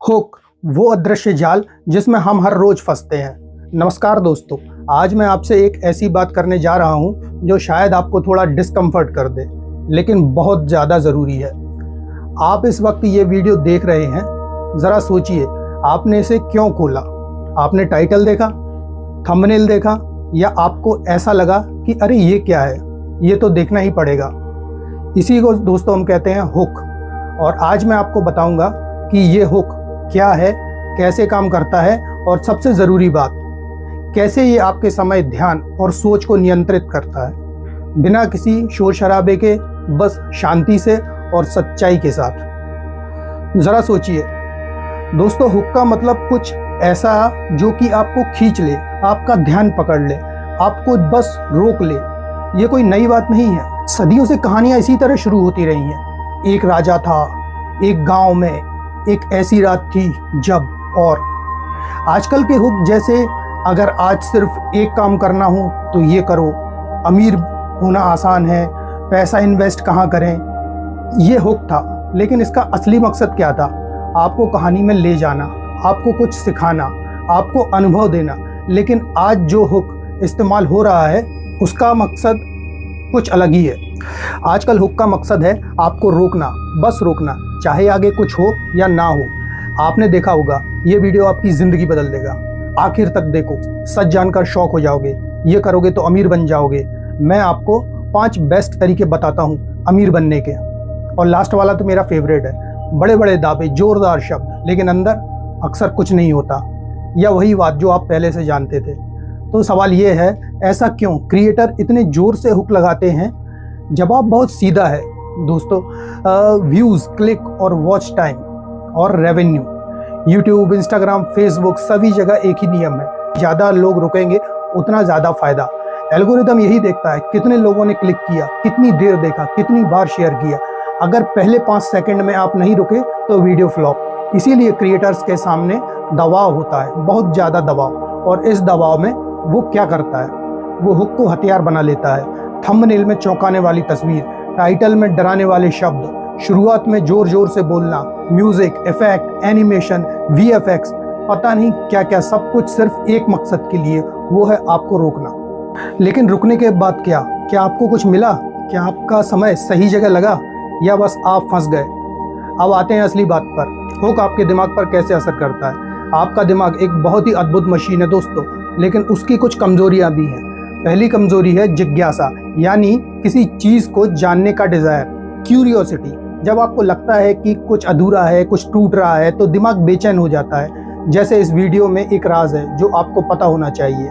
Hook वो अदृश्य जाल जिसमें हम हर रोज फंसते हैं। नमस्कार दोस्तों, आज मैं आपसे एक ऐसी बात करने जा रहा हूं जो शायद आपको थोड़ा डिस्कम्फर्ट कर दे, लेकिन बहुत ज़्यादा ज़रूरी है। आप इस वक्त ये वीडियो देख रहे हैं, ज़रा सोचिए आपने इसे क्यों खोला। आपने टाइटल देखा, थंबनेल देखा, या आपको ऐसा लगा कि अरे ये क्या है, ये तो देखना ही पड़ेगा। इसी को दोस्तों हम कहते हैं हुक। और आज मैं आपको बताऊंगा कि ये हुक क्या है, कैसे काम करता है, और सबसे ज़रूरी बात, कैसे ये आपके समय, ध्यान और सोच को नियंत्रित करता है, बिना किसी शोर शराबे के, बस शांति से और सच्चाई के साथ। ज़रा सोचिए दोस्तों, हुक का मतलब कुछ ऐसा जो कि आपको खींच ले, आपका ध्यान पकड़ ले, आपको बस रोक ले। ये कोई नई बात नहीं है। सदियों से कहानियाँ इसी तरह शुरू होती रही हैं। एक राजा था, एक गांव में एक ऐसी रात थी जब, और आजकल के हुक जैसे अगर आज सिर्फ एक काम करना हो तो ये करो, अमीर होना आसान है, पैसा इन्वेस्ट कहाँ करें, ये हुक था। लेकिन इसका असली मकसद क्या था? आपको कहानी में ले जाना, आपको कुछ सिखाना, आपको अनुभव देना। लेकिन आज जो हुक इस्तेमाल हो रहा है उसका मकसद कुछ अलग ही है। आजकल हुक का मकसद है आपको रोकना, बस रोकना, चाहे आगे कुछ हो या ना हो। आपने देखा होगा ये वीडियो आपकी ज़िंदगी बदल देगा। आखिर तक देखो, सच जानकर शॉक हो जाओगे। ये करोगे तो अमीर बन जाओगे। मैं आपको 5 बेस्ट तरीके बताता हूँ अमीर बनने के। और लास्ट वाला तो मेरा फेवरेट है। बड़े बड़े दावे, जोरदार शब्द, लेकिन अंदर अक्सर कुछ नहीं होता, या वही बात जो आप पहले से जानते थे। तो सवाल ये है, ऐसा क्यों क्रिएटर इतने ज़ोर से हुक लगाते हैं? जवाब बहुत सीधा है दोस्तों। व्यूज़, क्लिक और वॉच टाइम और रेवेन्यू। यूट्यूब, इंस्टाग्राम, फेसबुक, सभी जगह एक ही नियम है, ज़्यादा लोग रुकेंगे उतना ज़्यादा फ़ायदा। एल्गोरिदम यही देखता है कितने लोगों ने क्लिक किया, कितनी देर देखा, कितनी बार शेयर किया। अगर पहले 5 सेकंड में आप नहीं रुके तो वीडियो फ्लॉप। इसीलिए क्रिएटर्स के सामने दबाव होता है, बहुत ज़्यादा दबाव। और इस दबाव में वो क्या करता है? वो हुक को हथियार बना लेता है। थंबनेल में चौंकाने वाली तस्वीर, टाइटल में डराने वाले शब्द, शुरुआत में जोर जोर से बोलना, म्यूजिक, इफेक्ट, एनिमेशन, वीएफएक्स, पता नहीं क्या क्या, सब कुछ सिर्फ एक मकसद के लिए, वो है आपको रोकना। लेकिन रुकने के बाद क्या आपको कुछ मिला? क्या आपका समय सही जगह लगा, या बस आप फंस गए? अब आते हैं असली बात पर। हुक आपके दिमाग पर कैसे असर करता है। आपका दिमाग एक बहुत ही अद्भुत मशीन है दोस्तों, लेकिन उसकी कुछ कमजोरियां भी हैं। पहली कमजोरी है जिज्ञासा, यानी किसी चीज़ को जानने का डिज़ायर, क्यूरियोसिटी। जब आपको लगता है कि कुछ अधूरा है, कुछ टूट रहा है, तो दिमाग बेचैन हो जाता है। जैसे इस वीडियो में एक राज है जो आपको पता होना चाहिए।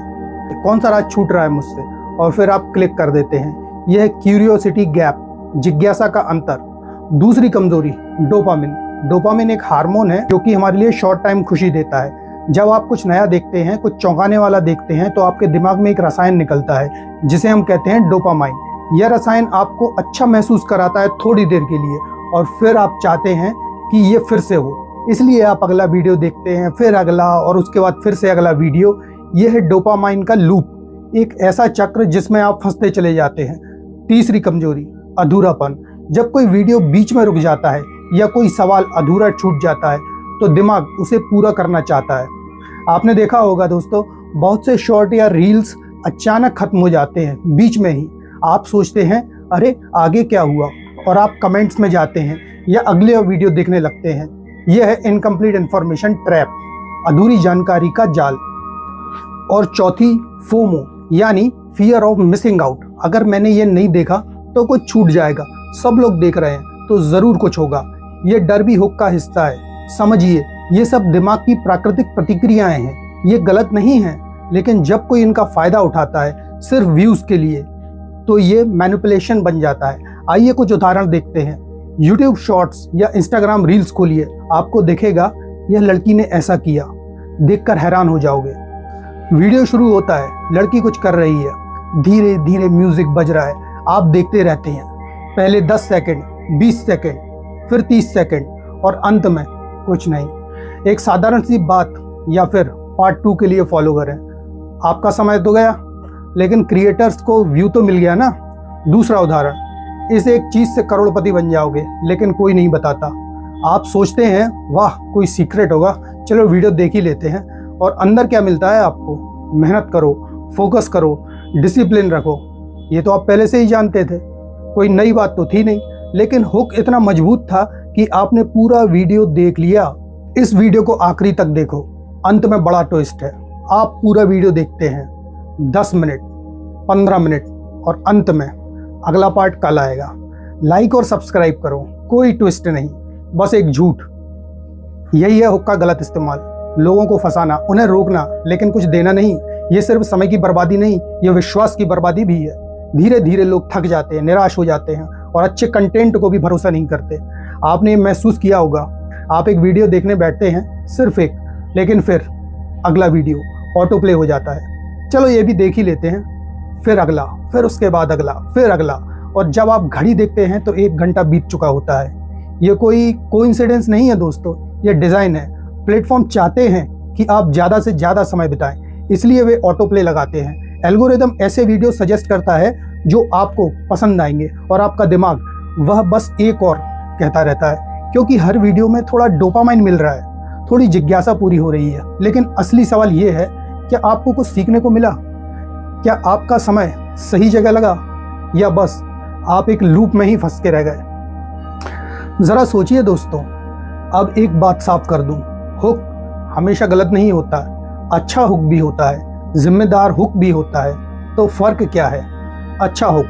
कौन सा राज छूट रहा है मुझसे, और फिर आप क्लिक कर देते हैं। यह है क्यूरियोसिटी गैप, जिज्ञासा का अंतर। दूसरी कमजोरी, डोपामिन। डोपामिन एक हार्मोन है जो कि हमारे लिए शॉर्ट टाइम खुशी देता है। जब आप कुछ नया देखते हैं, कुछ चौंकाने वाला देखते हैं, तो आपके दिमाग में एक रसायन निकलता है जिसे हम कहते हैं डोपामाइन। यह रसायन आपको अच्छा महसूस कराता है थोड़ी देर के लिए, और फिर आप चाहते हैं कि ये फिर से हो। इसलिए आप अगला वीडियो देखते हैं, फिर अगला, और उसके बाद फिर से अगला वीडियो। यह है डोपामाइन का लूप, एक ऐसा चक्र जिसमें आप फंसते चले जाते हैं। तीसरी कमजोरी, अधूरापन। जब कोई वीडियो बीच में रुक जाता है या कोई सवाल अधूरा छूट जाता है, तो दिमाग उसे पूरा करना चाहता है। आपने देखा होगा दोस्तों, बहुत से शॉर्ट या रील्स अचानक खत्म हो जाते हैं बीच में ही। आप सोचते हैं अरे आगे क्या हुआ, और आप कमेंट्स में जाते हैं या अगले वीडियो देखने लगते हैं। यह है इनकम्प्लीट इन्फॉर्मेशन ट्रैप, अधूरी जानकारी का जाल। और चौथी, फोमो, यानी फियर ऑफ मिसिंग आउट। अगर मैंने ये नहीं देखा तो कुछ छूट जाएगा, सब लोग देख रहे हैं तो ज़रूर कुछ होगा। ये डर भी हुक का हिस्सा है। समझिए, ये सब दिमाग की प्राकृतिक प्रतिक्रियाएं हैं, ये गलत नहीं है। लेकिन जब कोई इनका फ़ायदा उठाता है सिर्फ व्यूज़ के लिए, तो ये मैनिपुलेशन बन जाता है। आइए कुछ उदाहरण देखते हैं। यूट्यूब शॉर्ट्स या इंस्टाग्राम रील्स खोलिए, आपको दिखेगा यह लड़की ने ऐसा किया, देखकर हैरान हो जाओगे। वीडियो शुरू होता है, लड़की कुछ कर रही है, धीरे धीरे म्यूजिक बज रहा है, आप देखते रहते हैं। पहले 10 सेकंड, 20 सेकंड, फिर 30 सेकंड, और अंत में कुछ नहीं। एक साधारण सी बात, या फिर पार्ट 2 के लिए फॉलो करें। आपका समय तो गया, लेकिन क्रिएटर्स को व्यू तो मिल गया ना। दूसरा उदाहरण, इस एक चीज़ से करोड़पति बन जाओगे, लेकिन कोई नहीं बताता। आप सोचते हैं वाह कोई सीक्रेट होगा, चलो वीडियो देख ही लेते हैं, और अंदर क्या मिलता है आपको? मेहनत करो, फोकस करो, डिसिप्लिन रखो। ये तो आप पहले से ही जानते थे, कोई नई बात तो थी नहीं। लेकिन हुक इतना मजबूत था कि आपने पूरा वीडियो देख लिया। इस वीडियो को आखिरी तक देखो, अंत में बड़ा ट्विस्ट है। आप पूरा वीडियो देखते हैं 10 मिनट, 15 मिनट, और अंत में अगला पार्ट कल आएगा। लाइक और सब्सक्राइब करो, कोई ट्विस्ट नहीं, बस एक झूठ। यही है हुक का गलत इस्तेमाल, लोगों को फंसाना, उन्हें रोकना, लेकिन कुछ देना नहीं। ये सिर्फ समय की बर्बादी नहीं, ये विश्वास की बर्बादी भी है। धीरे धीरे लोग थक जाते हैं, निराश हो जाते हैं और अच्छे कंटेंट को भी भरोसा नहीं करते। आपने ये महसूस किया होगा, आप एक वीडियो देखने बैठते हैं, सिर्फ एक, लेकिन फिर अगला वीडियो ऑटो प्ले हो जाता है। चलो ये भी देख ही लेते हैं, फिर अगला, फिर उसके बाद अगला, फिर अगला, और जब आप घड़ी देखते हैं तो 1 घंटा बीत चुका होता है। ये कोई कोइंसिडेंस नहीं है दोस्तों, ये डिज़ाइन है। प्लेटफॉर्म चाहते हैं कि आप ज़्यादा से ज़्यादा समय बिताएं, इसलिए वे ऑटो प्ले लगाते हैं। एल्गोरिदम ऐसे वीडियो सजेस्ट करता है जो आपको पसंद आएंगे, और आपका दिमाग वह बस एक और कहता रहता है, क्योंकि हर वीडियो में थोड़ा डोपामाइन मिल रहा है, थोड़ी जिज्ञासा पूरी हो रही है। लेकिन असली सवाल ये है, क्या आपको कुछ सीखने को मिला? क्या आपका समय सही जगह लगा, या बस आप एक लूप में ही फंस के रह गए? ज़रा सोचिए दोस्तों। अब एक बात साफ कर दूं, हुक हमेशा गलत नहीं होता, अच्छा हुक भी होता है, जिम्मेदार हुक भी होता है। तो फ़र्क क्या है? अच्छा हुक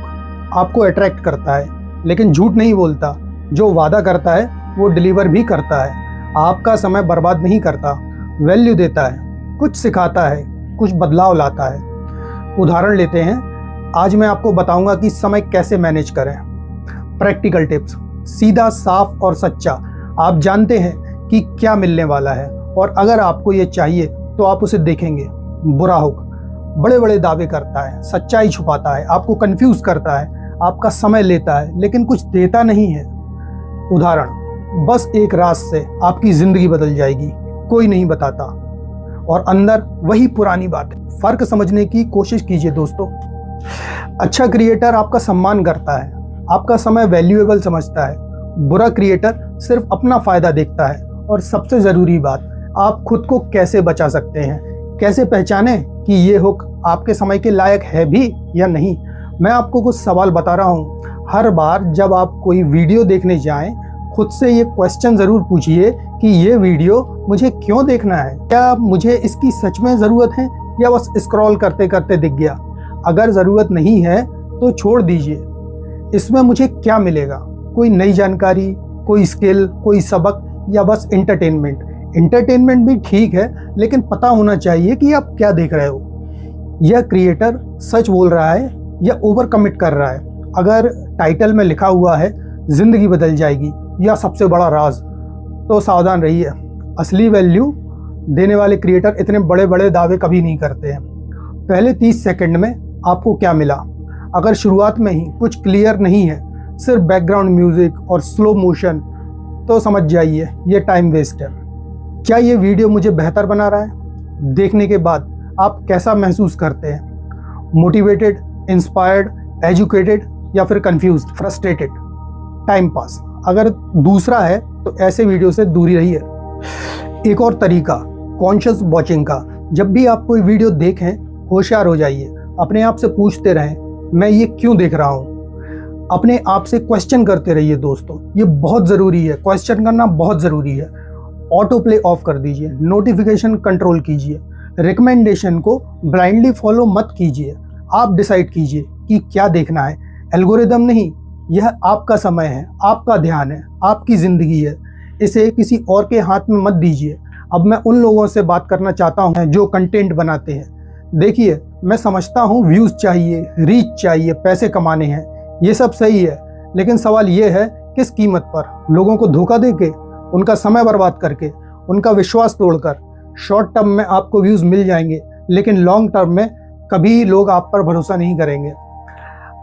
आपको अट्रैक्ट करता है, लेकिन झूठ नहीं बोलता। जो वादा करता है वो डिलीवर भी करता है। आपका समय बर्बाद नहीं करता, वैल्यू देता है, कुछ सिखाता है, कुछ बदलाव लाता है। उदाहरण लेते हैं, आज मैं आपको बताऊंगा कि समय कैसे मैनेज करें। प्रैक्टिकल टिप्स, सीधा, साफ और सच्चा। आप जानते हैं कि क्या मिलने वाला है, और अगर आपको ये चाहिए तो आप उसे देखेंगे। बुरा हुक बड़े बड़े दावे करता है, सच्चाई छुपाता है, आपको कंफ्यूज करता है, आपका समय लेता है, लेकिन कुछ देता नहीं है। उदाहरण, बस एक रात से आपकी जिंदगी बदल जाएगी, कोई नहीं बताता, और अंदर वही पुरानी बात है। फर्क समझने की कोशिश कीजिए दोस्तों। अच्छा क्रिएटर आपका सम्मान करता है, आपका समय वैल्यूएबल समझता है। बुरा क्रिएटर सिर्फ अपना फायदा देखता है। और सबसे ज़रूरी बात, आप खुद को कैसे बचा सकते हैं, कैसे पहचाने कि ये हुक आपके समय के लायक है भी या नहीं। मैं आपको कुछ सवाल बता रहा हूँ। हर बार जब आप कोई वीडियो देखने जाएं, खुद से ये क्वेश्चन ज़रूर पूछिए कि ये वीडियो मुझे क्यों देखना है, क्या मुझे इसकी सच में ज़रूरत है, या बस स्क्रॉल करते करते दिख गया। अगर ज़रूरत नहीं है तो छोड़ दीजिए। इसमें मुझे क्या मिलेगा? कोई नई जानकारी, कोई स्किल, कोई सबक, या बस एंटरटेनमेंट? एंटरटेनमेंट भी ठीक है, लेकिन पता होना चाहिए कि आप क्या देख रहे हो। यह क्रिएटर सच बोल रहा है या ओवर कमिट कर रहा है? अगर टाइटल में लिखा हुआ है जिंदगी बदल जाएगी या सबसे बड़ा राज, तो सावधान रहिए। असली वैल्यू देने वाले क्रिएटर इतने बड़े बड़े दावे कभी नहीं करते हैं। पहले 30 सेकंड में आपको क्या मिला? अगर शुरुआत में ही कुछ क्लियर नहीं है, सिर्फ बैकग्राउंड म्यूजिक और स्लो मोशन, तो समझ जाइए ये टाइम वेस्ट है। क्या ये वीडियो मुझे बेहतर बना रहा है? देखने के बाद आप कैसा महसूस करते हैं? मोटिवेटेड, इंस्पायर्ड, एजुकेटेड, या फिर कंफ्यूज्ड, फ्रस्ट्रेटेड, टाइम पास? अगर दूसरा है तो ऐसे वीडियो से दूरी रहिए। एक और तरीका, कॉन्शियस वॉचिंग का। जब भी आप कोई वीडियो देखें, होशियार हो जाइए। अपने आप से पूछते रहें, मैं ये क्यों देख रहा हूँ? अपने आप से क्वेश्चन करते रहिए दोस्तों, ये बहुत ज़रूरी है। क्वेश्चन करना बहुत ज़रूरी है। ऑटो प्ले ऑफ कर दीजिए, नोटिफिकेशन कंट्रोल कीजिए, रिकमेंडेशन को ब्लाइंडली फॉलो मत कीजिए। आप डिसाइड कीजिए कि क्या देखना है। एल्गोरिदम नहीं, यह आपका समय है, आपका ध्यान है, आपकी ज़िंदगी है। इसे किसी और के हाथ में मत दीजिए। अब मैं उन लोगों से बात करना चाहता हूँ जो कंटेंट बनाते हैं। देखिए, मैं समझता हूँ व्यूज़ चाहिए, रीच चाहिए, पैसे कमाने हैं, ये सब सही है, लेकिन सवाल ये है किस कीमत पर? लोगों को धोखा देके, उनका समय बर्बाद करके, उनका विश्वास तोड़कर। शॉर्ट टर्म में आपको व्यूज़ मिल जाएंगे, लेकिन लॉन्ग टर्म में कभी लोग आप पर भरोसा नहीं करेंगे,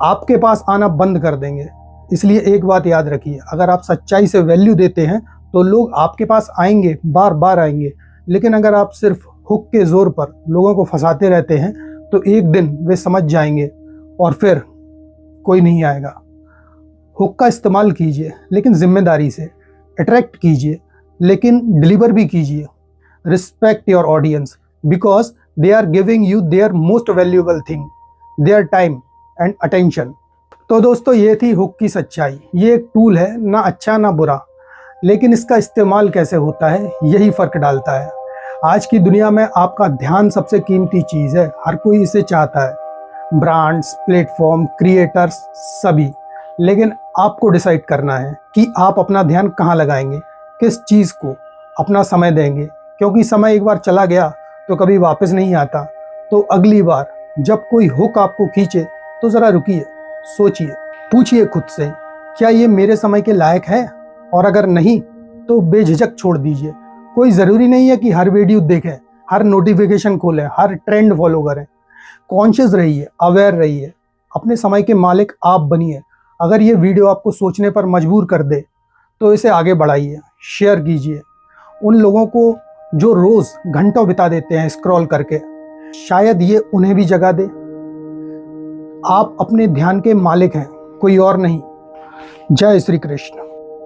आपके पास आना बंद कर देंगे। इसलिए एक बात याद रखिए, अगर आप सच्चाई से वैल्यू देते हैं तो लोग आपके पास आएंगे, बार बार आएंगे। लेकिन अगर आप सिर्फ हुक के ज़ोर पर लोगों को फंसाते रहते हैं तो एक दिन वे समझ जाएंगे और फिर कोई नहीं आएगा। हुक का इस्तेमाल कीजिए, लेकिन जिम्मेदारी से। अट्रैक्ट कीजिए, लेकिन डिलीवर भी कीजिए। Respect your audience because they are giving you their most valuable thing, their time and attention. तो दोस्तों, ये थी हुक की सच्चाई। ये एक टूल है, ना अच्छा ना बुरा, लेकिन इसका इस्तेमाल कैसे होता है यही फ़र्क डालता है। आज की दुनिया में आपका ध्यान सबसे कीमती चीज़ है, हर कोई इसे चाहता है, ब्रांड्स, प्लेटफॉर्म, क्रिएटर्स, सभी। लेकिन आपको डिसाइड करना है कि आप अपना ध्यान कहाँ लगाएंगे, किस चीज़ को अपना समय देंगे, क्योंकि समय एक बार चला गया तो कभी वापस नहीं आता। तो अगली बार जब कोई हुक आपको खींचे तो ज़रा रुकिए, सोचिए, पूछिए खुद से, क्या ये मेरे समय के लायक है? और अगर नहीं तो बेझिझक छोड़ दीजिए। कोई ज़रूरी नहीं है कि हर वीडियो देखें, हर नोटिफिकेशन खोलें, हर ट्रेंड फॉलो करें। कॉन्शियस रहिए, अवेयर रहिए, अपने समय के मालिक आप बनिए। अगर ये वीडियो आपको सोचने पर मजबूर कर दे तो इसे आगे बढ़ाइए, शेयर कीजिए उन लोगों को जो रोज़ घंटों बिता देते हैं स्क्रॉल करके। शायद ये उन्हें भी जगा दे। आप अपने ध्यान के मालिक हैं, कोई और नहीं। जय श्री कृष्ण।